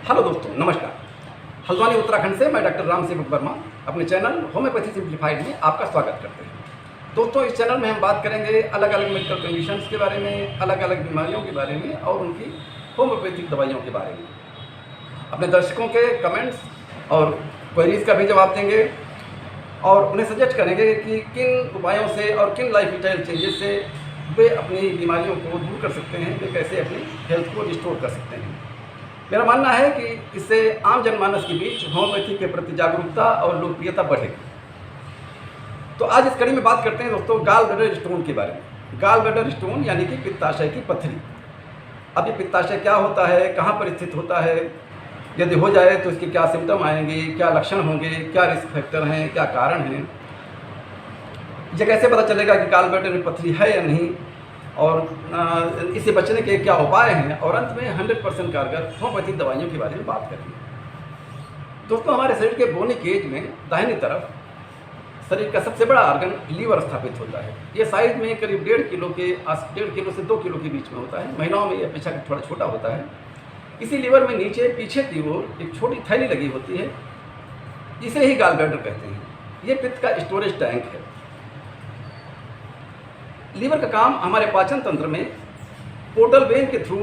Hello दोस्तों, नमस्कार। हल्द्वानी उत्तराखंड से मैं डॉक्टर राम सेवक वर्मा अपने चैनल होम्योपैथी सिंप्लीफाइड में आपका स्वागत करते हैं। दोस्तों, इस चैनल में हम बात करेंगे अलग अलग मेडिकल कंडीशंस के बारे में, अलग अलग बीमारियों के बारे में और उनकी होम्योपैथिक दवाइयों के बारे में। अपने दर्शकों के कमेंट्स और क्वेरीज का भी जवाब देंगे और उन्हें सजेस्ट करेंगे कि किन उपायों से और किन लाइफ स्टाइल चेंजेस से वे अपनी बीमारियों को दूर कर सकते हैं, वे कैसे अपनी हेल्थ को रिस्टोर कर सकते हैं। मेरा मानना है कि इससे आम जनमानस के बीच होम्योपैथी के प्रति जागरूकता और लोकप्रियता बढ़ेगी। तो आज इस कड़ी में बात करते हैं दोस्तों गाल ब्लैडर स्टोन के बारे में। गाल ब्लैडर स्टोन यानी कि पित्ताशय की पत्थरी। अब ये पित्ताशय क्या होता है, कहाँ पर स्थित होता है, यदि हो जाए तो इसके क्या सिम्टम आएंगे, क्या लक्षण होंगे, क्या रिस्क फैक्टर हैं, क्या कारण हैं, ये कैसे पता चलेगा कि गाल ब्लैडर में पत्थरी है या नहीं, और इससे बचने के क्या उपाय हैं, और अंत में 100% कारगर होम्योपैथिक दवाइयों के बारे में बात करेंगे। दोस्तों, हमारे शरीर के बोनी केज में दाहिनी तरफ शरीर का सबसे बड़ा ऑर्गन लीवर स्थापित होता है। ये साइज में करीब 1.5 किलो से 2 किलो के बीच में होता है। महिलाओं में यह अपेक्षाकृत थोड़ा छोटा होता है। इसी लीवर में नीचे पीछे की ओर एक छोटी थैली लगी होती है, इसे ही गाल ब्लैडर कहते हैं। ये पित्त का स्टोरेज टैंक है। लीवर का काम हमारे पाचन तंत्र में पोर्टल वेन के थ्रू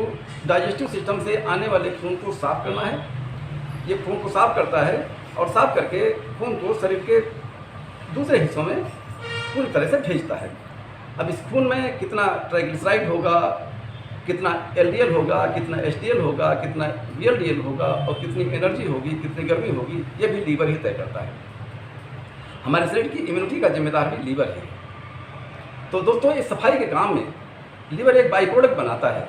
डाइजेस्टिव सिस्टम से आने वाले खून को साफ करना है। ये खून को साफ करता है और साफ करके खून को शरीर के दूसरे हिस्सों में पूरी तरह से भेजता है। अब इस खून में कितना ट्राइग्लिसराइड होगा, कितना एलडीएल होगा, कितना एचडीएल होगा, कितना वीएलडीएल होगा और कितनी एनर्जी होगी, कितनी गर्मी होगी, ये भी लीवर ही तय करता है। हमारे शरीर की इम्यूनिटी का जिम्मेदार भी लीवर है। तो दोस्तों, इस सफाई के काम में लीवर एक बाई प्रोडक्ट बनाता है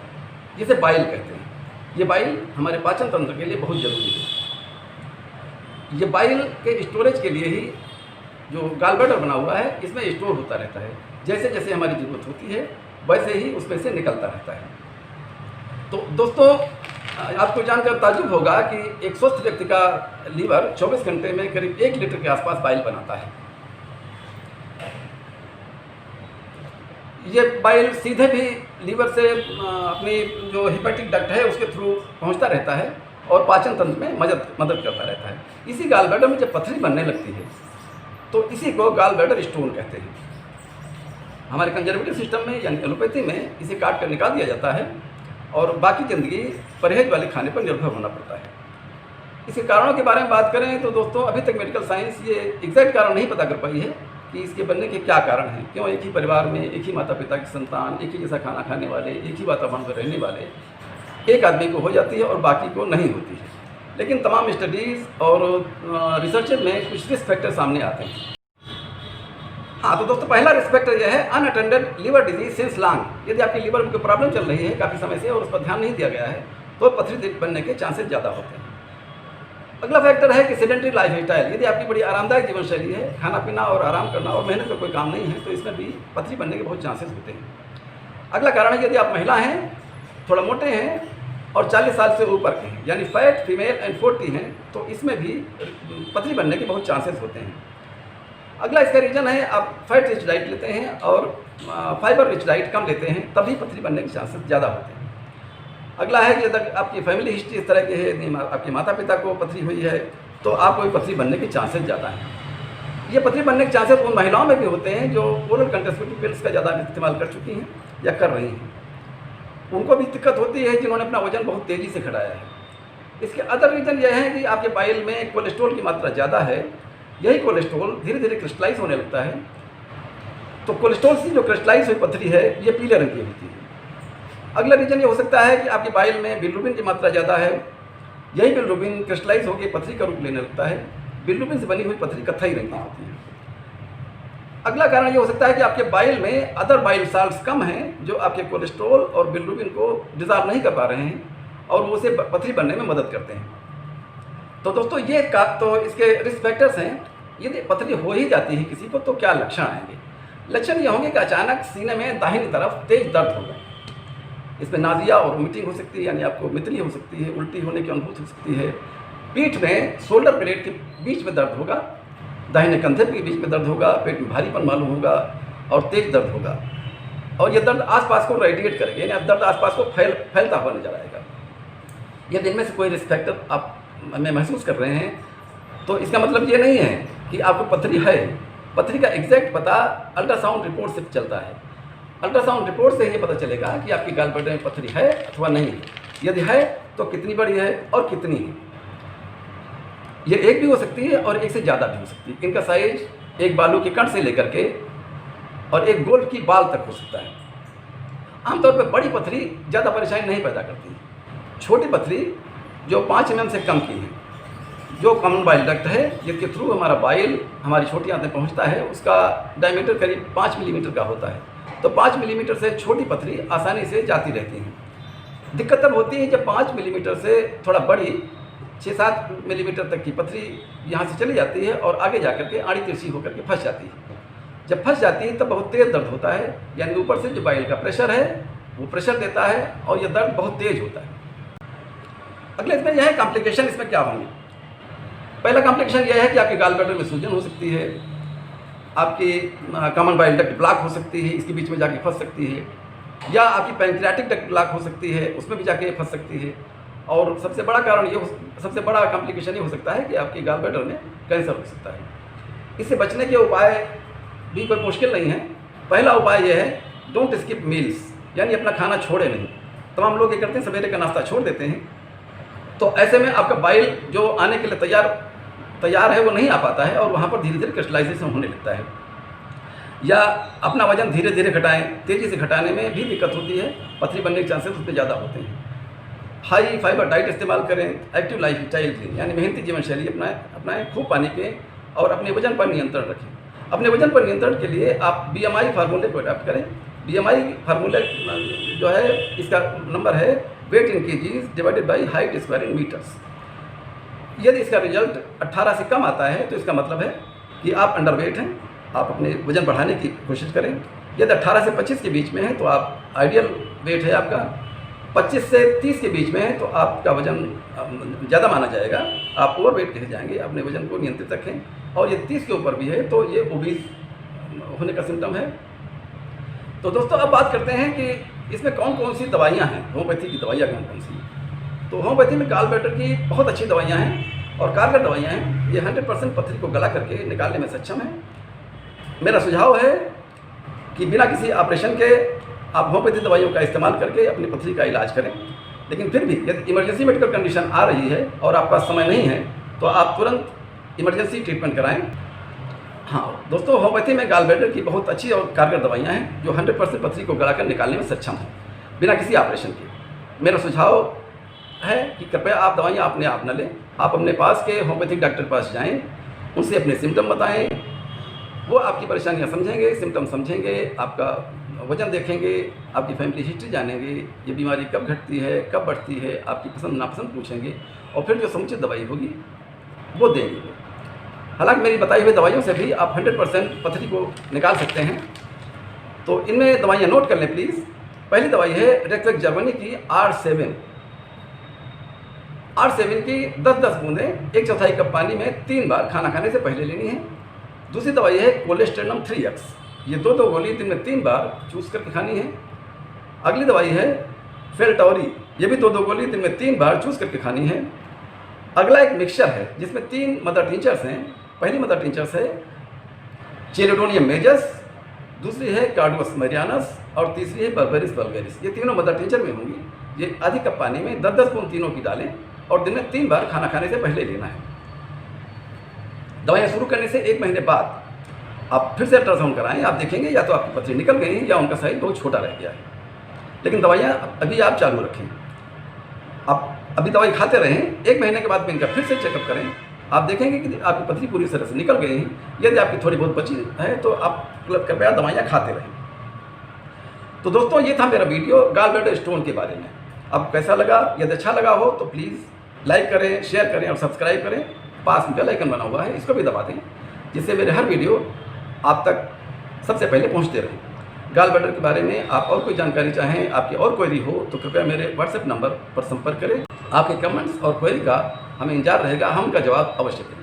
जिसे बाइल कहते हैं। ये बाइल हमारे पाचन तंत्र के लिए बहुत जरूरी है। ये बाइल के स्टोरेज के लिए ही जो गाल ब्लैडर बना हुआ है, इसमें स्टोर होता रहता है। जैसे जैसे हमारी ज़रूरत होती है वैसे ही उसमें से निकलता रहता है। तो दोस्तों, आपको जानकर ताज्जुब होगा कि एक स्वस्थ व्यक्ति का लीवर 24 घंटे में करीब 1 लीटर के आसपास बाइल बनाता है। ये बाइल सीधे भी लीवर से अपनी जो हेपेटिक डक्ट है उसके थ्रू पहुंचता रहता है और पाचन तंत्र में मदद करता रहता है। इसी गाल ब्लैडर में जब पथरी बनने लगती है तो इसी को गाल ब्लैडर स्टोन कहते हैं। हमारे कंजर्वेटिव सिस्टम में यानी एलोपैथी में इसे काट कर निकाल दिया जाता है और बाकी ज़िंदगी परहेज वाले खाने पर निर्भर होना पड़ता है। इसके कारणों के बारे में बात करें तो दोस्तों, अभी तक मेडिकल साइंस ये एग्जैक्ट कारण नहीं पता कर पाई है कि इसके बनने के क्या कारण हैं। क्यों एक ही परिवार में एक ही माता पिता की संतान, एक ही जैसा खाना खाने वाले, एक ही वातावरण में रहने वाले एक आदमी को हो जाती है और बाकी को नहीं होती है। लेकिन तमाम स्टडीज़ और रिसर्च में कुछ रिस्क फैक्टर सामने आते हैं। हाँ, तो दोस्तों, पहला रिस्क फैक्टर यह है unattended liver disease since long. यदि आपकी लीवर में कोई प्रॉब्लम चल रही है काफ़ी समय से और उस पर ध्यान नहीं दिया गया है तो पथरी बनने के चांसेस ज़्यादा होते हैं। अगला फैक्टर है कि सेडेंटरी लाइफ स्टाइल। यदि आपकी बड़ी आरामदायक जीवन शैली है, खाना पीना और आराम करना और मेहनत का कोई काम नहीं है, तो इसमें भी पथरी बनने के बहुत चांसेस होते हैं। अगला कारण है यदि आप महिला हैं, थोड़ा मोटे हैं और 40 साल से ऊपर के हैं, यानी फैट फीमेल एंड 40 हैं, तो इसमें भी पथरी बनने के बहुत चांसेस होते हैं। अगला इसका रीज़न है आप फैट रिच डाइट लेते हैं और फाइबर रिच डाइट कम लेते हैं, तभी पथरी बनने के चांसेस ज़्यादा होते हैं। अगला है कि अगर आपकी फैमिली हिस्ट्री इस तरह की है, यदि आपके माता पिता को पथरी हुई है तो आपको भी पथरी बनने के चांसेस ज़्यादा हैं। ये पथरी बनने के चांसेस उन महिलाओं में भी होते हैं जो ओरल कंट्रासेप्टिव पिल्स का ज़्यादा इस्तेमाल कर चुकी हैं या कर रही हैं। उनको भी दिक्कत होती है जिन्होंने अपना वजन बहुत तेज़ी से घटाया है। इसके अदर रीज़न यह है कि आपके बाइल में कोलेस्ट्रॉल की मात्रा ज़्यादा है। यही कोलेस्ट्रॉल धीरे धीरे क्रिस्टलाइज होने लगता है। तो कोलेस्ट्रॉल से जो क्रिस्टलाइज हुई पथरी है ये पीले रंग की होती है। अगला रीज़न ये हो सकता है कि आपके बाइल में बिलिरुबिन की मात्रा ज़्यादा है। यही बिलिरुबिन क्रिस्टलाइज होकर पथरी का रूप लेने लगता है। बिलिरुबिन से बनी हुई पथरी कत्थई रंग की होती है। अगला कारण ये हो सकता है कि आपके बाइल में अदर बाइल साल्ट्स कम हैं जो आपके कोलेस्ट्रॉल और बिलिरुबिन को डिज़ॉल्व नहीं कर पा रहे हैं और वो उसे पथरी बनने में मदद करते हैं। तो दोस्तों, ये तो इसके रिस्क फैक्टर्स हैं। यदि पथरी हो ही जाती है किसी को तो क्या लक्षण आएंगे? लक्षण ये होंगे कि अचानक सीने में दाहिनी तरफ तेज दर्द होगा। इसमें नाजिया और वोमिटिंग हो सकती है, यानी आपको मितली हो सकती है, उल्टी होने की अनुभूति हो सकती है। पीठ में शोल्डर ब्लेड के बीच में दर्द होगा, दाहिने कंधे के बीच में दर्द होगा, पेट में भारीपन मालूम होगा और तेज दर्द होगा। और ये दर्द आसपास को रेडिएट करेगा, यानी दर्द आसपास को फैलता हुआ नजर आएगा। यदि इनमें से कोई रिस्क फैक्टर आप में महसूस कर रहे हैं तो इसका मतलब ये नहीं है कि आपको पथरी है। पथरी का एग्जैक्ट पता अल्ट्रासाउंड रिपोर्ट से चलता है। अल्ट्रासाउंड रिपोर्ट से ये पता चलेगा कि आपकी गॉल ब्लैडर में पथरी है अथवा नहीं। यदि है तो कितनी बड़ी है और कितनी है। ये एक भी हो सकती है और एक से ज़्यादा भी हो सकती है। इनका साइज एक बालू के कण से लेकर के और एक गोल्फ की बाल तक हो सकता है। आमतौर पर बड़ी पथरी ज़्यादा परेशानी नहीं पैदा करती। छोटी पथरी जो 5 mm से कम की है, जो कॉमन बाइल डक्ट है जिसके थ्रू हमारा बाइल हमारी छोटी आंत में पहुंचता है, उसका डायमीटर करीब 5 मिलीमीटर का होता है। तो 5 मिलीमीटर से छोटी पथरी आसानी से जाती रहती हैं। दिक्कत तब होती है जब 5 मिलीमीटर से थोड़ा बड़ी 6-7 मिलीमीटर तक की पथरी यहाँ से चली जाती है और आगे जाकर के आड़ी तिरछी होकर के फंस जाती है। जब फंस जाती है तब बहुत तेज़ दर्द होता है, यानी ऊपर से जो बाइल का प्रेशर है वो प्रेशर देता है और यह दर्द बहुत तेज होता है। अगले इसमें यह है कॉम्प्लिकेशन इसमें क्या होंगे। पहला कॉम्प्लिकेशन यह है कि आपकी गॉल ब्लैडर में सूजन हो सकती है, आपकी कॉमन बाइल डक्ट ब्लॉक हो सकती है, इसके बीच में जाके फंस सकती है, या आपकी पैंक्रियाटिक डक्ट ब्लॉक हो सकती है, उसमें भी जाके फंस सकती है। और सबसे बड़ा कारण ये सबसे बड़ा कॉम्प्लिकेशन ये हो सकता है कि आपकी गॉल ब्लैडर में कैंसर हो सकता है। इससे बचने के उपाय भी कोई मुश्किल नहीं है। पहला उपाय यह है, डोंट स्किप मील्स, यानी अपना खाना छोड़े नहीं। तमाम लोग ये करते हैं, सवेरे का नाश्ता छोड़ देते हैं, तो ऐसे में आपका बाइल जो आने के लिए तैयार है वो नहीं आ पाता है और वहाँ पर धीरे धीरे क्रिस्टलाइजेशन होने लगता है। या अपना वजन धीरे धीरे घटाएं, तेज़ी से घटाने में भी दिक्कत होती है, पथरी बनने के चांसेस उसमें ज़्यादा होते हैं। हाई फाइबर डाइट इस्तेमाल करें, एक्टिव लाइफ स्टाइल यानी मेहनती जीवन शैली अपनाएं, खूब पानी पिएं और अपने वजन पर नियंत्रण रखें। अपने वजन पर नियंत्रण के लिए आप BMI फार्मूले को अडॉप्ट करें। BMI फार्मूले जो है, इसका नंबर है weight in kgs divided by height square in meters. यदि इसका रिजल्ट 18 से कम आता है तो इसका मतलब है कि आप अंडरवेट हैं, आप अपने वजन बढ़ाने की कोशिश करें। यदि 18 से 25 के बीच में है तो आप आइडियल वेट है आपका। 25 से 30 के बीच में है तो आपका वजन ज़्यादा माना जाएगा, आप ओवर वेट कहे जाएंगे। अपने वजन को नियंत्रित रखें। और ये 30 के ऊपर भी है तो ये ओबीज होने का सिम्टम है। तो दोस्तों अब बात करते हैं कि इसमें कौन कौन सी दवाइयाँ हैं, होम्योपैथी की दवाइयाँ कौन कौन सी। तो होम्योपैथी में गॉल ब्लैडर की बहुत अच्छी दवाइयाँ हैं और कारगर दवाइयाँ हैं। ये 100% पथरी को गला करके निकालने में सक्षम है। मेरा सुझाव है कि बिना किसी ऑपरेशन के आप होम्योपैथी दवाइयों का इस्तेमाल करके अपनी पथरी का इलाज करें। लेकिन फिर भी यदि इमरजेंसी मेडिकल कंडीशन आ रही है और आपका समय नहीं है तो आप तुरंत इमरजेंसी ट्रीटमेंट कराएं। हाँ दोस्तों, होम्योपैथी में गॉल ब्लैडर की बहुत अच्छी और कारगर दवाइयाँ हैं जो 100% पथरी को गलाकर निकालने में सक्षम हैं बिना किसी ऑपरेशन के। मेरा सुझाव है कि कृपया आप दवाइयाँ अपने आप न लें। आप अपने पास के होम्योपैथिक डॉक्टर के पास जाएं, उनसे अपने सिम्टम बताएं, वो आपकी परेशानियाँ समझेंगे, सिम्टम समझेंगे, आपका वजन देखेंगे, आपकी फैमिली हिस्ट्री जानेंगे, ये बीमारी कब घटती है, कब बढ़ती है, आपकी पसंद नापसंद पूछेंगे और फिर जो समुचित दवाई होगी वो देंगे। हालांकि मेरी बताई हुई दवाइयों से भी आप 100% पथरी को निकाल सकते हैं। तो इनमें दवाइयाँ नोट कर लें प्लीज़। पहली दवाई है रेक्वेक जर्मनी की R7 की 10-10 बूंदें 1/4 कप पानी में 3 बार खाना खाने से पहले लेनी है। दूसरी दवाई है कोलेस्टेरम 3X, ये 2 गोली दिन में 3 बार चूस करके खानी है। अगली दवाई है फेल्टोरी, ये भी 2 गोली दिन में 3 बार चूस करके खानी है। अगला एक मिक्सचर है जिसमें 3 मदर टिंचर्स हैं। पहली मदर टिंचर्स है चेलिडोनियम मेजस, दूसरी है कार्डोस मैरियानस और तीसरी है बर्बेरिस वल्गैरिस। ये तीनों मदर टिंचर में होंगी। ये आधी कप पानी में 10-10 बूंद तीनों की डालें और दिन में 3 बार खाना खाने से पहले लेना है। दवाइयाँ शुरू करने से 1 महीने बाद आप फिर से अल्ट्रासाउंड कराएं। आप देखेंगे या तो आपकी पथरी निकल गई है या उनका साइज बहुत छोटा रह गया है। लेकिन दवाइयाँ अभी आप चालू रखें। आप अभी दवाई खाते रहें, 1 महीने के बाद में इनका फिर से चेकअप करें। आप देखेंगे कि आपकी पथरी पूरी तरह से निकल गई है। यदि आपकी थोड़ी बहुत बची है तो आप कृपया दवाइयाँ खाते रहें। तो दोस्तों ये था मेरा वीडियो गॉल ब्लैडर स्टोन के बारे में। अब कैसा लगा? यदि अच्छा लगा हो तो प्लीज़ लाइक करें, शेयर करें और सब्सक्राइब करें। पास में बेल आइकन बना हुआ है, इसको भी दबा दें जिससे मेरे हर वीडियो आप तक सबसे पहले पहुंचते रहें। गॉल ब्लैडर के बारे में आप और कोई जानकारी चाहें, आपकी और क्वेरी हो तो कृपया मेरे व्हाट्सएप नंबर पर संपर्क करें। आपके कमेंट्स और क्वेरी का हमें इंतजार रहेगा, हम उनका जवाब अवश्य देंगे।